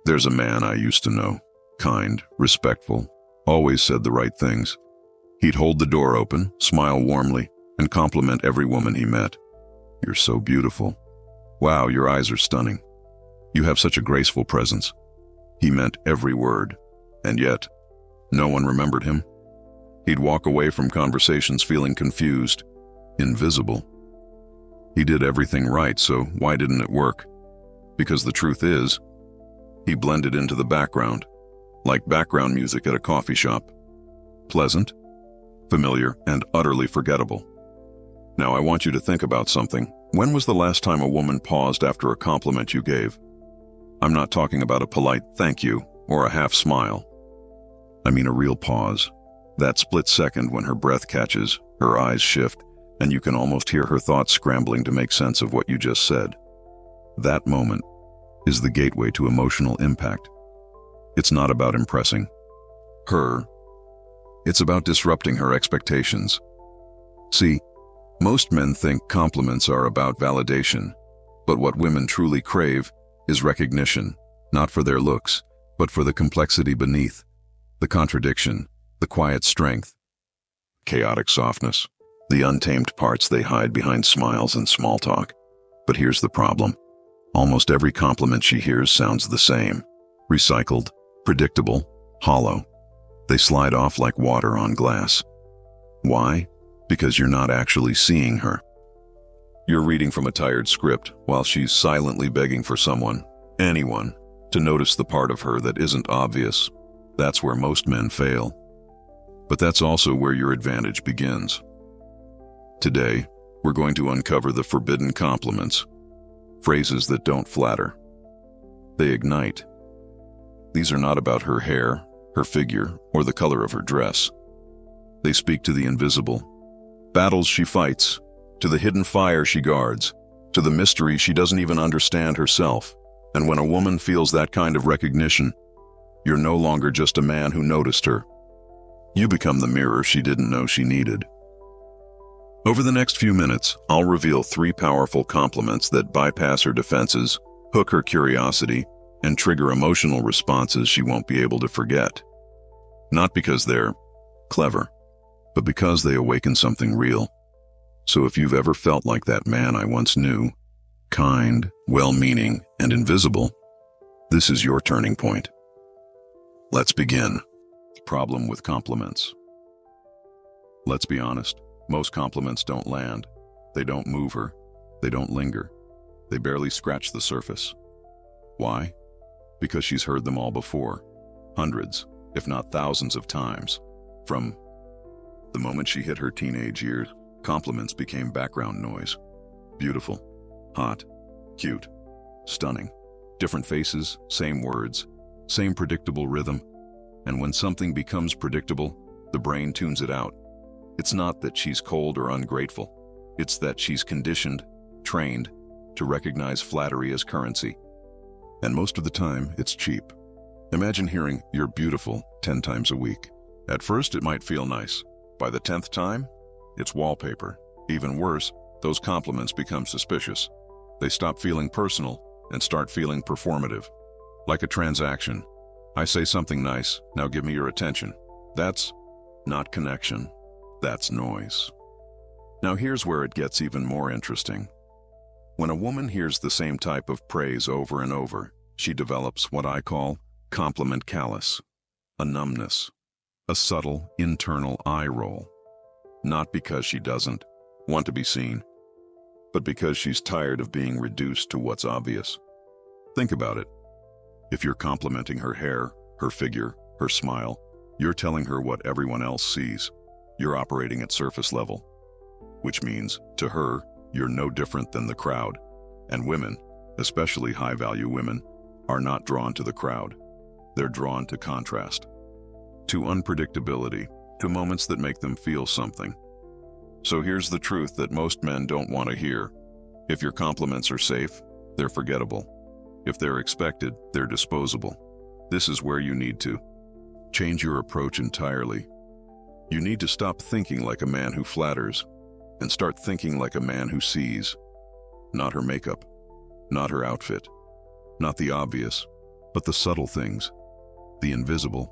There's a man I used to know, kind, respectful, always said the right things. He'd hold the door open, smile warmly, and compliment every woman he met. "You're so beautiful. Wow, your eyes are stunning. You have such a graceful presence." He meant every word, and yet, no one remembered him. He'd walk away from conversations feeling confused, invisible. He did everything right, so why didn't it work? Because the truth is, he blended into the background, like background music at a coffee shop. Pleasant, familiar, and utterly forgettable. Now I want you to think about something. When was the last time a woman paused after a compliment you gave? I'm not talking about a polite thank you or a half smile. I mean a real pause. That split second when her breath catches, her eyes shift, and you can almost hear her thoughts scrambling to make sense of what you just said. That moment is the gateway to emotional impact. It's not about impressing her. It's about disrupting her expectations. See, most men think compliments are about validation, but what women truly crave is recognition, not for their looks, but for the complexity beneath, the contradiction, the quiet strength, chaotic softness, the untamed parts they hide behind smiles and small talk. But here's the problem. Almost every compliment she hears sounds the same. Recycled, predictable, hollow. They slide off like water on glass. Why? Because you're not actually seeing her. You're reading from a tired script while she's silently begging for someone, anyone, to notice the part of her that isn't obvious. That's where most men fail. But that's also where your advantage begins. Today, we're going to uncover the forbidden compliments, phrases that don't flatter. They ignite. These are not about her hair, her figure, or the color of her dress. They speak to the invisible, battles she fights, to the hidden fire she guards, to the mystery she doesn't even understand herself. And when a woman feels that kind of recognition, you're no longer just a man who noticed her. You become the mirror she didn't know she needed. Over the next few minutes, I'll reveal 3 powerful compliments that bypass her defenses, hook her curiosity, and trigger emotional responses she won't be able to forget. Not because they're clever, but because they awaken something real. So if you've ever felt like that man I once knew, kind, well-meaning, and invisible, this is your turning point. Let's begin. Problem with compliments. Let's be honest, most compliments don't land. They don't move her. They don't linger. They barely scratch the surface. Why? Because she's heard them all before. Hundreds, if not thousands of times. From the moment she hit her teenage years, compliments became background noise. Beautiful, hot, cute, stunning. Different faces, same words, same predictable rhythm. And when something becomes predictable, the brain tunes it out. It's not that she's cold or ungrateful. It's that she's conditioned, trained, to recognize flattery as currency. And most of the time, it's cheap. Imagine hearing, "You're beautiful," 10 times a week. At first, it might feel nice. By the 10th time, it's wallpaper. Even worse, those compliments become suspicious. They stop feeling personal and start feeling performative. Like a transaction. I say something nice, now give me your attention. That's not connection. That's noise. Now here's where it gets even more interesting. When a woman hears the same type of praise over and over, she develops what I call compliment callus, a numbness, a subtle internal eye roll. Not because she doesn't want to be seen, but because she's tired of being reduced to what's obvious. Think about it. If you're complimenting her hair, her figure, her smile, you're telling her what everyone else sees. You're operating at surface level, which means, to her, you're no different than the crowd. And women, especially high-value women, are not drawn to the crowd. They're drawn to contrast, to unpredictability, to moments that make them feel something. So here's the truth that most men don't want to hear. If your compliments are safe, they're forgettable. If they're expected, they're disposable. This is where you need to change your approach entirely. You need to stop thinking like a man who flatters and start thinking like a man who sees. Not her makeup, not her outfit, not the obvious, but the subtle things, the invisible,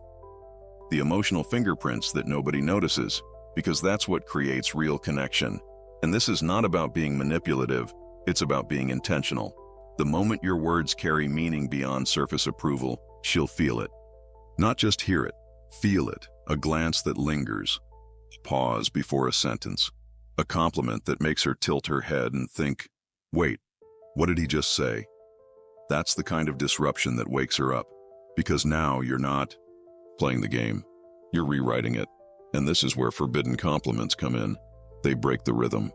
the emotional fingerprints that nobody notices, because that's what creates real connection. And this is not about being manipulative, it's about being intentional. The moment your words carry meaning beyond surface approval, she'll feel it. Not just hear it, feel it. A glance that lingers, a pause before a sentence, a compliment that makes her tilt her head and think, wait, what did he just say? That's the kind of disruption that wakes her up, because now you're not playing the game, you're rewriting it. And this is where forbidden compliments come in. They break the rhythm.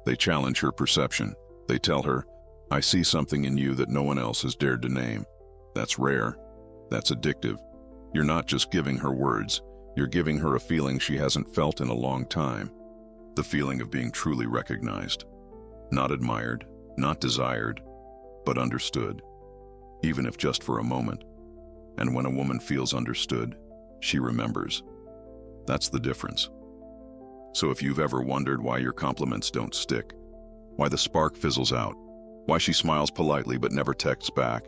They challenge her perception. They tell her, I see something in you that no one else has dared to name. That's rare. That's addictive. You're not just giving her words. You're giving her a feeling she hasn't felt in a long time. The feeling of being truly recognized. Not admired, not desired, but understood. Even if just for a moment. And when a woman feels understood, she remembers. That's the difference. So if you've ever wondered why your compliments don't stick, why the spark fizzles out, why she smiles politely but never texts back,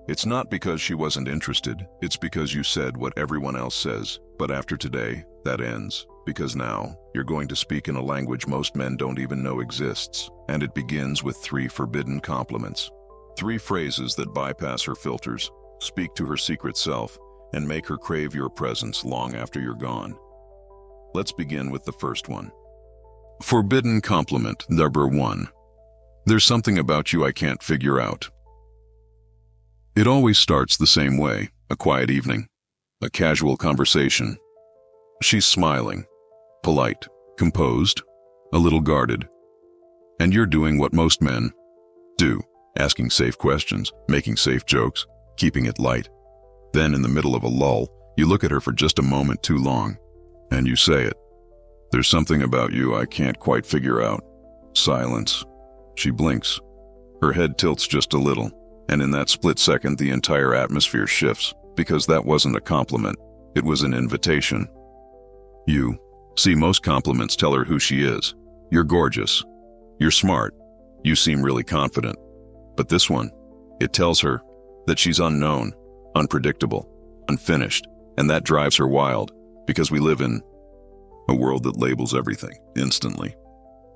it's not because she wasn't interested, it's because you said what everyone else says. But after today, that ends, because now you're going to speak in a language most men don't even know exists, and it begins with 3 forbidden compliments. 3 phrases that bypass her filters, speak to her secret self, and make her crave your presence long after you're gone. Let's begin with the first one. Forbidden compliment number 1. There's something about you I can't figure out. It always starts the same way, a quiet evening, a casual conversation. She's smiling, polite, composed, a little guarded. And you're doing what most men do, asking safe questions, making safe jokes, keeping it light. Then in the middle of a lull, you look at her for just a moment too long, and you say it. There's something about you I can't quite figure out. Silence. She blinks. Her head tilts just a little, and in that split second the entire atmosphere shifts, because that wasn't a compliment, it was an invitation. You see, most compliments tell her who she is. You're gorgeous. You're smart. You seem really confident. But this one, it tells her that she's unknown, unpredictable, unfinished, and that drives her wild, because we live in a world that labels everything instantly.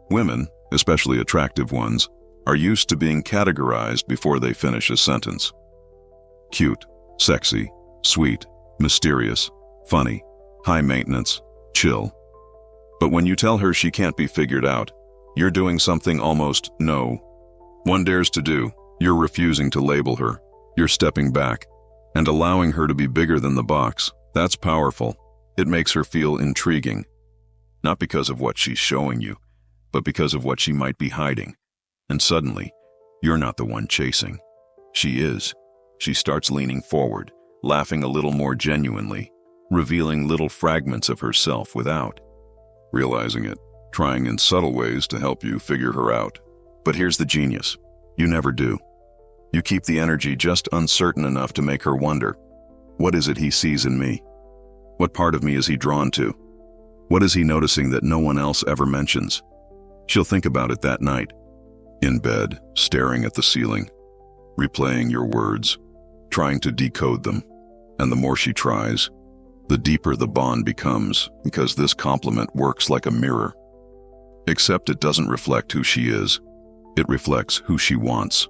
Women, especially attractive ones, are used to being categorized before they finish a sentence. Cute, sexy, sweet, mysterious, funny, high maintenance, chill. But when you tell her she can't be figured out, you're doing something almost no one dares to do. You're refusing to label her. You're stepping back and allowing her to be bigger than the box. That's powerful. It makes her feel intriguing. Not because of what she's showing you, but because of what she might be hiding. And suddenly, you're not the one chasing. She is. She starts leaning forward, laughing a little more genuinely, revealing little fragments of herself without realizing it, trying in subtle ways to help you figure her out. But here's the genius. You never do. You keep the energy just uncertain enough to make her wonder, what is it he sees in me? What part of me is he drawn to? What is he noticing that no one else ever mentions? She'll think about it that night, in bed, staring at the ceiling, replaying your words, trying to decode them. And the more she tries, the deeper the bond becomes, because this compliment works like a mirror. Except it doesn't reflect who she is. It reflects who she wants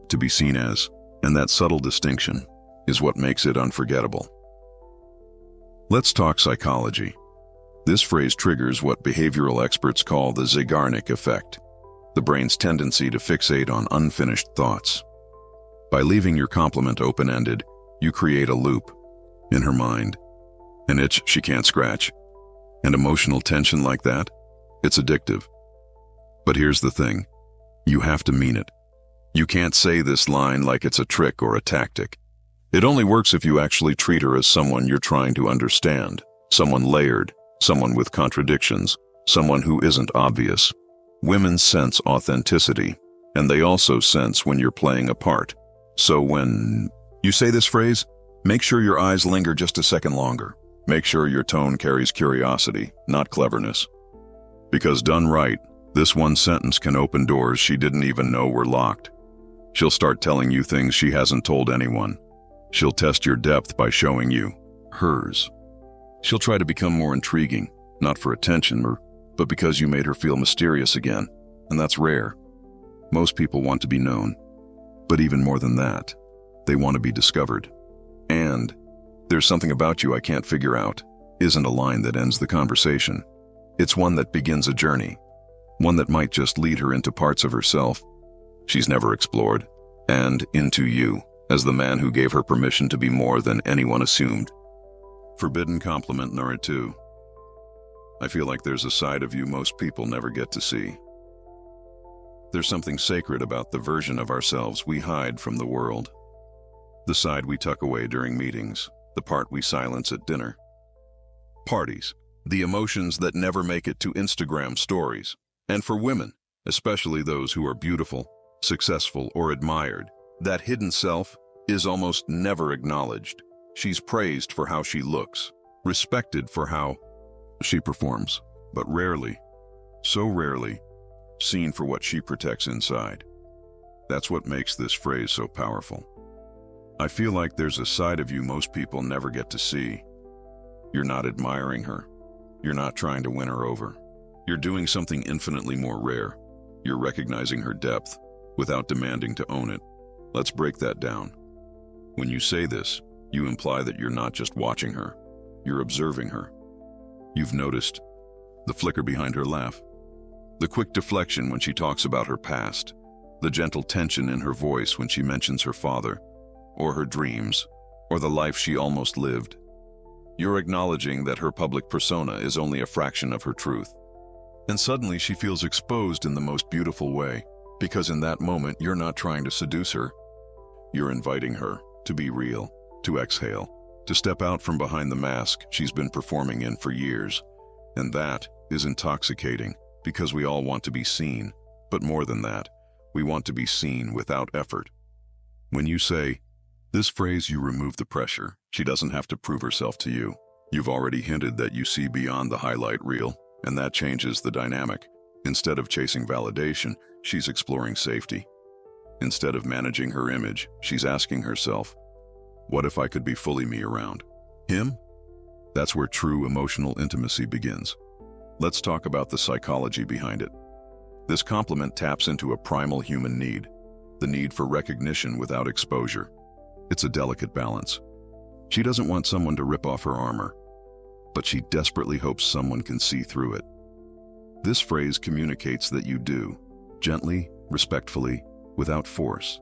to be seen as, and that subtle distinction is what makes it unforgettable. Let's talk psychology. This phrase triggers what behavioral experts call the Zeigarnik effect, the brain's tendency to fixate on unfinished thoughts. By leaving your compliment open-ended, you create a loop in her mind, an itch she can't scratch. And emotional tension like that, it's addictive. But here's the thing, you have to mean it. You can't say this line like it's a trick or a tactic. It only works if you actually treat her as someone you're trying to understand, someone layered, someone with contradictions, someone who isn't obvious. Women sense authenticity, and they also sense when you're playing a part. So when you say this phrase, make sure your eyes linger just a second longer. Make sure your tone carries curiosity, not cleverness. Because done right, this one sentence can open doors she didn't even know were locked. She'll start telling you things she hasn't told anyone. She'll test your depth by showing you hers. She'll try to become more intriguing, not for attention, but because you made her feel mysterious again, and that's rare. Most people want to be known, but even more than that, they want to be discovered. And "there's something about you I can't figure out" isn't a line that ends the conversation. It's one that begins a journey, one that might just lead her into parts of herself she's never explored, and into you, as the man who gave her permission to be more than anyone assumed. Forbidden compliment number 2. I feel like there's a side of you most people never get to see. There's something sacred about the version of ourselves we hide from the world. The side we tuck away during meetings, the part we silence at dinner. Parties, the emotions that never make it to Instagram stories. And for women, especially those who are beautiful, successful, or admired, that hidden self is almost never acknowledged. She's praised for how she looks, respected for how she performs, but rarely, so rarely, seen for what she protects inside. That's what makes this phrase so powerful. I feel like there's a side of you most people never get to see. You're not admiring her. You're not trying to win her over. You're doing something infinitely more rare. You're recognizing her depth without demanding to own it. Let's break that down. When you say this, you imply that you're not just watching her. You're observing her. You've noticed the flicker behind her laugh, the quick deflection when she talks about her past, the gentle tension in her voice when she mentions her father, or her dreams, or the life she almost lived. You're acknowledging that her public persona is only a fraction of her truth. And suddenly she feels exposed in the most beautiful way, because in that moment you're not trying to seduce her. You're inviting her to be real, to exhale, to step out from behind the mask she's been performing in for years. And that is intoxicating, because we all want to be seen. But more than that, we want to be seen without effort. When you say this phrase, you remove the pressure. She doesn't have to prove herself to you. You've already hinted that you see beyond the highlight reel, and that changes the dynamic. Instead of chasing validation, she's exploring safety. Instead of managing her image, she's asking herself, what if I could be fully me around him? That's where true emotional intimacy begins. Let's talk about the psychology behind it. This compliment taps into a primal human need, the need for recognition without exposure. It's a delicate balance. She doesn't want someone to rip off her armor, but she desperately hopes someone can see through it. This phrase communicates that you do, gently, respectfully, without force.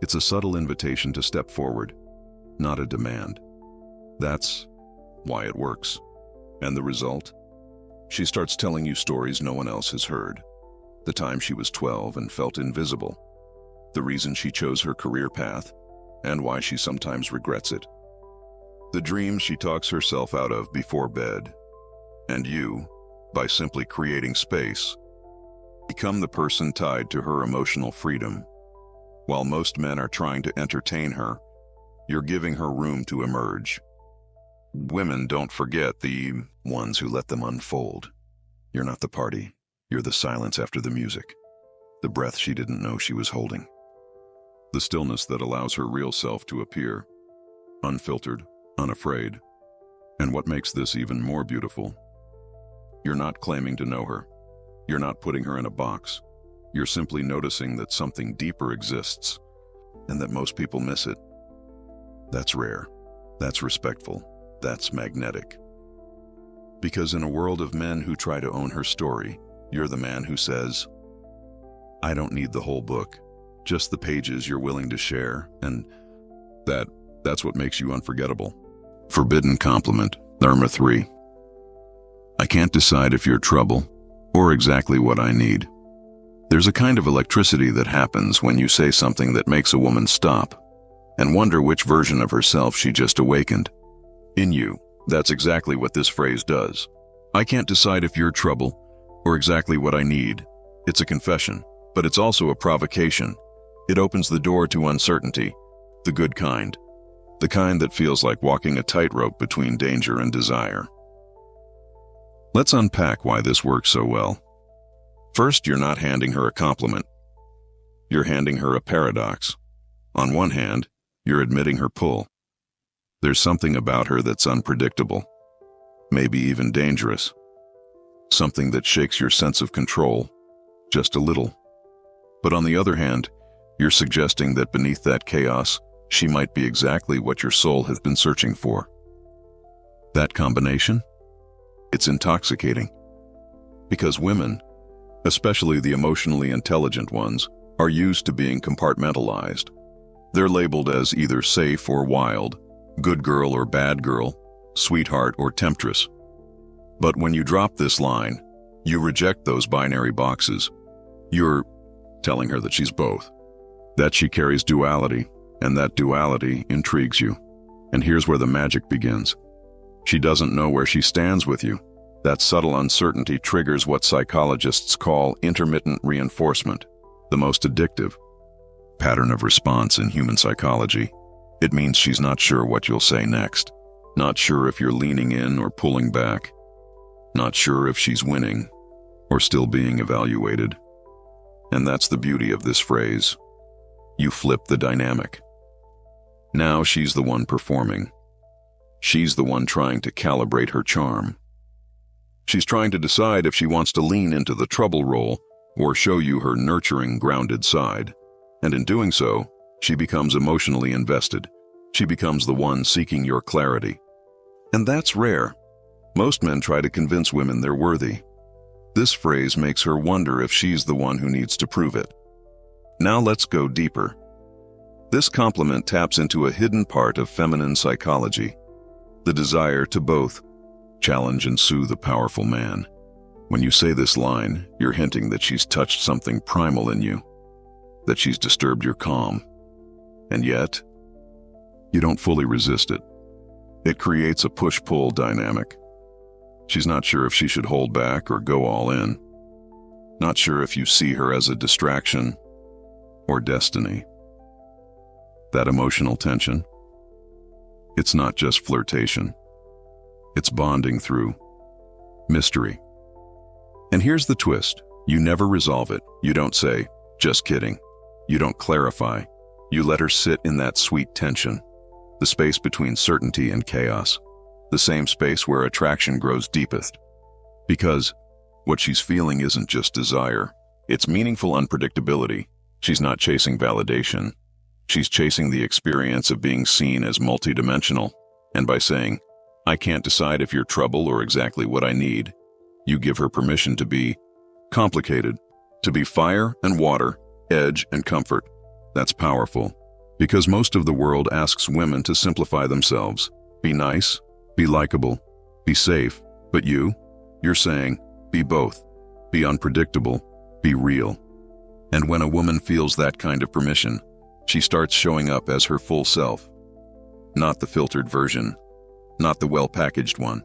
It's a subtle invitation to step forward, not a demand. That's why it works. And the result? She starts telling you stories no one else has heard. The time she was 12 and felt invisible. The reason she chose her career path, and why she sometimes regrets it. The dreams she talks herself out of before bed. And you, by simply creating space, become the person tied to her emotional freedom. While most men are trying to entertain her, you're giving her room to emerge. Women don't forget the ones who let them unfold. You're not the party. You're the silence after the music. The breath she didn't know she was holding. The stillness that allows her real self to appear, unfiltered, unafraid. And what makes this even more beautiful? You're not claiming to know her. You're not putting her in a box. You're simply noticing that something deeper exists, and that most people miss it. That's rare. That's respectful. That's magnetic. Because in a world of men who try to own her story, you're the man who says, I don't need the whole book, just the pages you're willing to share, and that's what makes you unforgettable. Forbidden compliment, number 3. I can't decide if you're trouble or exactly what I need. There's a kind of electricity that happens when you say something that makes a woman stop and wonder which version of herself she just awakened. In you, that's exactly what this phrase does. I can't decide if you're trouble or exactly what I need. It's a confession, but it's also a provocation. It opens the door to uncertainty, the good kind, the kind that feels like walking a tightrope between danger and desire. Let's unpack why this works so well. First, you're not handing her a compliment. You're handing her a paradox. On one hand, you're admitting her pull. There's something about her that's unpredictable, maybe even dangerous. Something that shakes your sense of control, just a little. But on the other hand, you're suggesting that beneath that chaos, she might be exactly what your soul has been searching for. That combination? It's intoxicating. Because women, especially the emotionally intelligent ones, are used to being compartmentalized. They're labeled as either safe or wild, good girl or bad girl, sweetheart or temptress. But when you drop this line, you reject those binary boxes. You're telling her that she's both, that she carries duality, and that duality intrigues you. And here's where the magic begins. She doesn't know where she stands with you. That subtle uncertainty triggers what psychologists call intermittent reinforcement, the most addictive pattern of response in human psychology. It means she's not sure what you'll say next, not sure if you're leaning in or pulling back, not sure if she's winning or still being evaluated. And that's the beauty of this phrase. You flip the dynamic. Now she's the one performing. She's the one trying to calibrate her charm. She's trying to decide if she wants to lean into the trouble role or show you her nurturing, grounded side. And in doing so, she becomes emotionally invested. She becomes the one seeking your clarity. And that's rare. Most men try to convince women they're worthy. This phrase makes her wonder if she's the one who needs to prove it. Now let's go deeper. This compliment taps into a hidden part of feminine psychology, the desire to both challenge and soothe a powerful man. When you say this line, you're hinting that she's touched something primal in you, that she's disturbed your calm. And yet, you don't fully resist it. It creates a push-pull dynamic. She's not sure if she should hold back or go all in. Not sure if you see her as a distraction or destiny. That emotional tension, it's not just flirtation. It's bonding through mystery. And here's the twist. You never resolve it. You don't say, just kidding. You don't clarify. You let her sit in that sweet tension, the space between certainty and chaos, the same space where attraction grows deepest. Because what she's feeling isn't just desire. It's meaningful unpredictability. She's not chasing validation. She's chasing the experience of being seen as multidimensional. And by saying, I can't decide if you're trouble or exactly what I need, you give her permission to be complicated, to be fire and water, edge and comfort. That's powerful, because most of the world asks women to simplify themselves. Be nice, be likable, be safe, but you're saying, be both, be unpredictable, be real. And when a woman feels that kind of permission, she starts showing up as her full self. Not the filtered version, not the well-packaged one,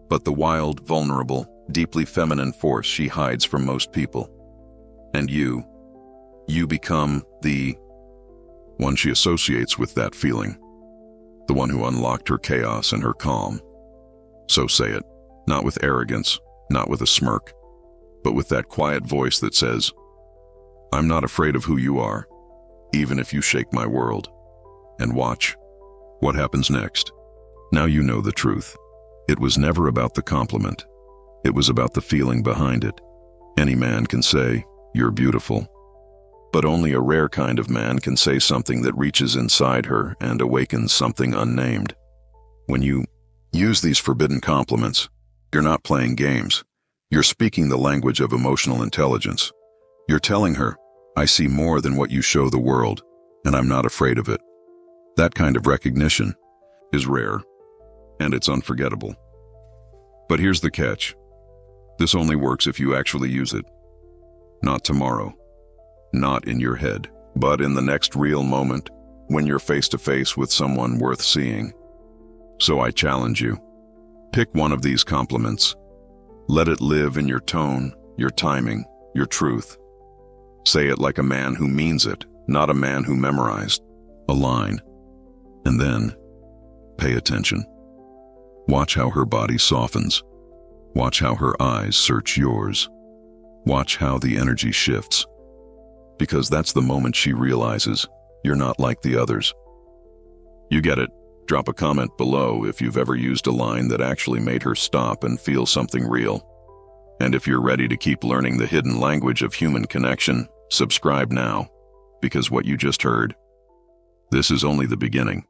but the wild, vulnerable, deeply feminine force she hides from most people. And you become the one she associates with that feeling, the one who unlocked her chaos and her calm. So say it, not with arrogance, not with a smirk, but with that quiet voice that says, I'm not afraid of who you are, even if you shake my world. And watch what happens next. Now you know the truth. It was never about the compliment. It was about the feeling behind it. Any man can say, you're beautiful. But only a rare kind of man can say something that reaches inside her and awakens something unnamed. When you use these forbidden compliments, you're not playing games. You're speaking the language of emotional intelligence. You're telling her, I see more than what you show the world, and I'm not afraid of it. That kind of recognition is rare, and it's unforgettable. But here's the catch. This only works if you actually use it. Not tomorrow, not in your head, but in the next real moment when you're face to face with someone worth seeing. So I challenge you. Pick one of these compliments. Let it live in your tone, your timing, your truth. Say it like a man who means it, not a man who memorized a line. And then, pay attention. Watch how her body softens. Watch how her eyes search yours. Watch how the energy shifts. Because that's the moment she realizes you're not like the others. You get it. Drop a comment below if you've ever used a line that actually made her stop and feel something real. And if you're ready to keep learning the hidden language of human connection, subscribe now, because what you just heard, this is only the beginning.